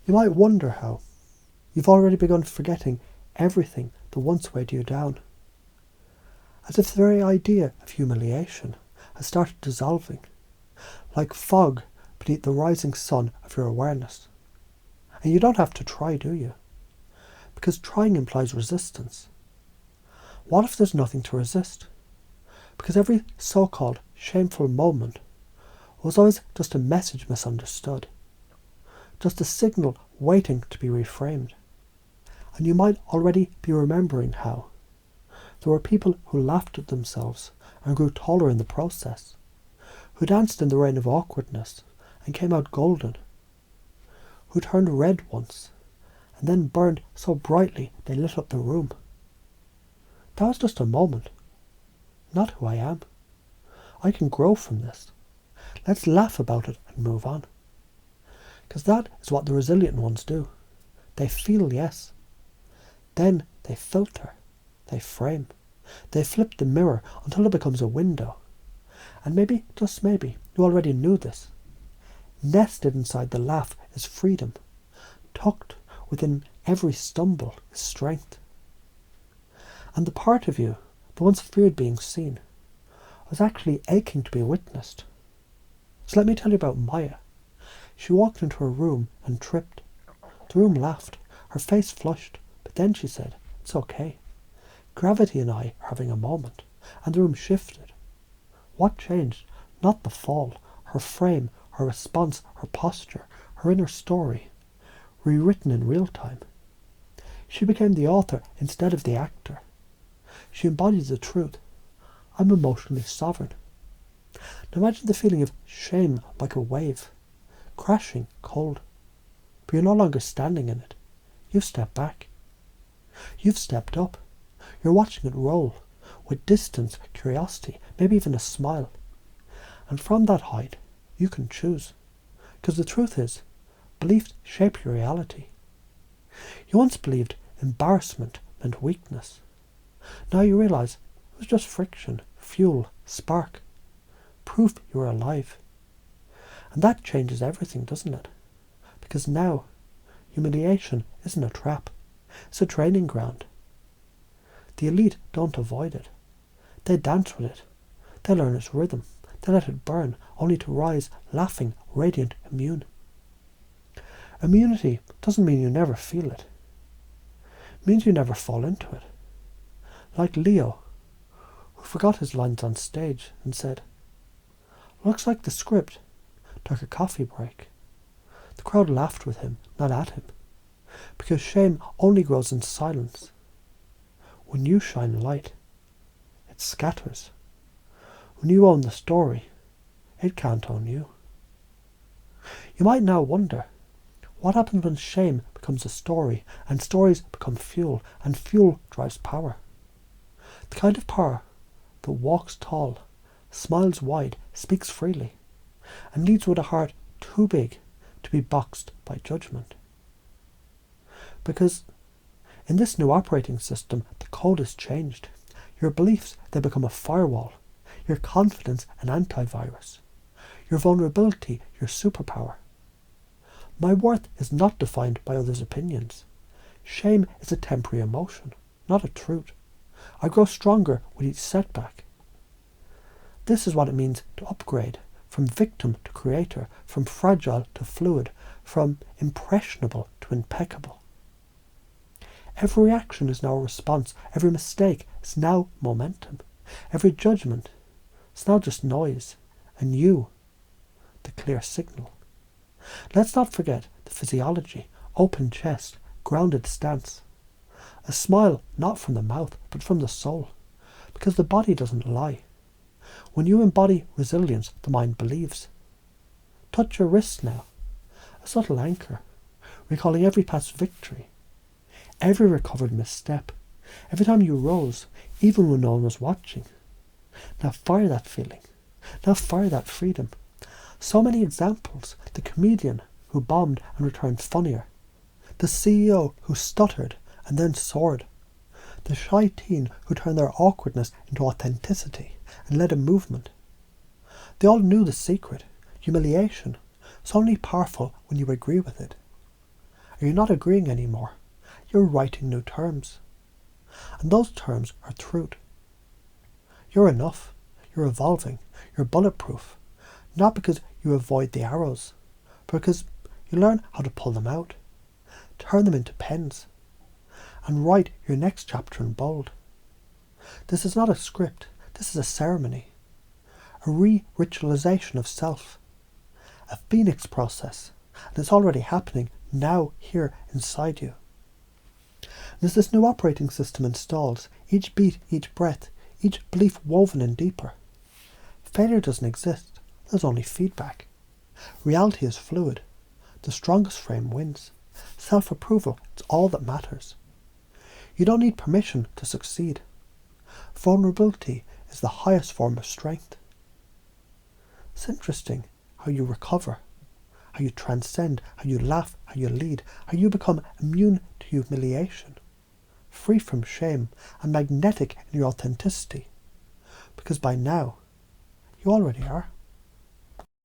You might wonder how. You've already begun forgetting everything that once weighed you down. As if the very idea of humiliation has started dissolving, like fog beneath the rising sun of your awareness. And you don't have to try, do you? Because trying implies resistance. What if there's nothing to resist? Because every so-called shameful moment was always just a message misunderstood, just a signal waiting to be reframed. And you might already be remembering how there were people who laughed at themselves and grew taller in the process, who danced in the rain of awkwardness and came out golden, who turned red once and then burned so brightly they lit up the room. That was just a moment, not who I am. I can grow from this. Let's laugh about it and move on. Because that is what the resilient ones do. They feel, yes. Then they filter. They frame. They flip the mirror until it becomes a window. And maybe, just maybe, you already knew this. Nested inside the laugh is freedom. Tucked within every stumble is strength. And the part of you that once feared being seen was actually aching to be witnessed. So let me tell you about Maya. She walked into her room and tripped. The room laughed. Her face flushed. But then she said, "It's okay. Gravity and I are having a moment." And the room shifted. What changed? Not the fall. Her frame, her response, her posture, her inner story, rewritten in real time. She became the author instead of the actor. She embodied the truth. I'm emotionally sovereign. Now imagine the feeling of shame like a wave, crashing cold. But you're no longer standing in it. You've stepped back. You've stepped up. You're watching it roll, with distance, curiosity, maybe even a smile. And from that height, you can choose. Because the truth is, beliefs shape your reality. You once believed embarrassment meant weakness. Now you realize it was just friction, fuel, spark. Proof you were alive. And that changes everything, doesn't it? Because now, humiliation isn't a trap. It's a training ground. The elite don't avoid it. They dance with it. They learn its rhythm. They let it burn, only to rise, laughing, radiant, immune. Immunity doesn't mean you never feel it. It means you never fall into it. Like Leo, who forgot his lines on stage and said, "Looks like the script." Took a coffee break. The crowd laughed with him, not at him. Because shame only grows in silence. When you shine light, it scatters. When you own the story, it can't own you. You might now wonder, what happens when shame becomes a story, and stories become fuel, and fuel drives power? The kind of power that walks tall, smiles wide, speaks freely, and leads with a heart too big to be boxed by judgment. Because in this new operating system, the code is changed. Your beliefs, they become a firewall. Your confidence, an antivirus. Your vulnerability, your superpower. My worth is not defined by others' opinions. Shame is a temporary emotion, not a truth. I grow stronger with each setback. This is what it means to upgrade, from victim to creator, from fragile to fluid, from impressionable to impeccable. Every action is now a response. Every mistake is now momentum. Every judgment is now just noise. And you, the clear signal. Let's not forget the physiology, open chest, grounded stance. A smile not from the mouth, but from the soul. Because the body doesn't lie. When you embody resilience, the mind believes. Touch your wrist now. A subtle anchor, recalling every past victory. Every recovered misstep. Every time you rose, even when no one was watching. Now fire that feeling. Now fire that freedom. So many examples. The comedian who bombed and returned funnier. The CEO who stuttered and then soared. The shy teen who turned their awkwardness into authenticity and led a movement. They all knew the secret. Humiliation is only powerful when you agree with it. You're not agreeing anymore. You're writing new terms. And those terms are truth. You're enough. You're evolving. You're bulletproof. Not because you avoid the arrows, but because you learn how to pull them out, turn them into pens, and write your next chapter in bold. This is not a script. This is a ceremony. A re-ritualization of self. A phoenix process. And it's already happening now, here, inside you. And as this new operating system installs, each beat, each breath, each belief woven in deeper. Failure doesn't exist. There's only feedback. Reality is fluid. The strongest frame wins. Self-approval is all that matters. You don't need permission to succeed. Vulnerability is the highest form of strength. It's interesting how you recover, how you transcend, how you laugh, how you lead, how you become immune to humiliation, free from shame and magnetic in your authenticity. Because by now, you already are.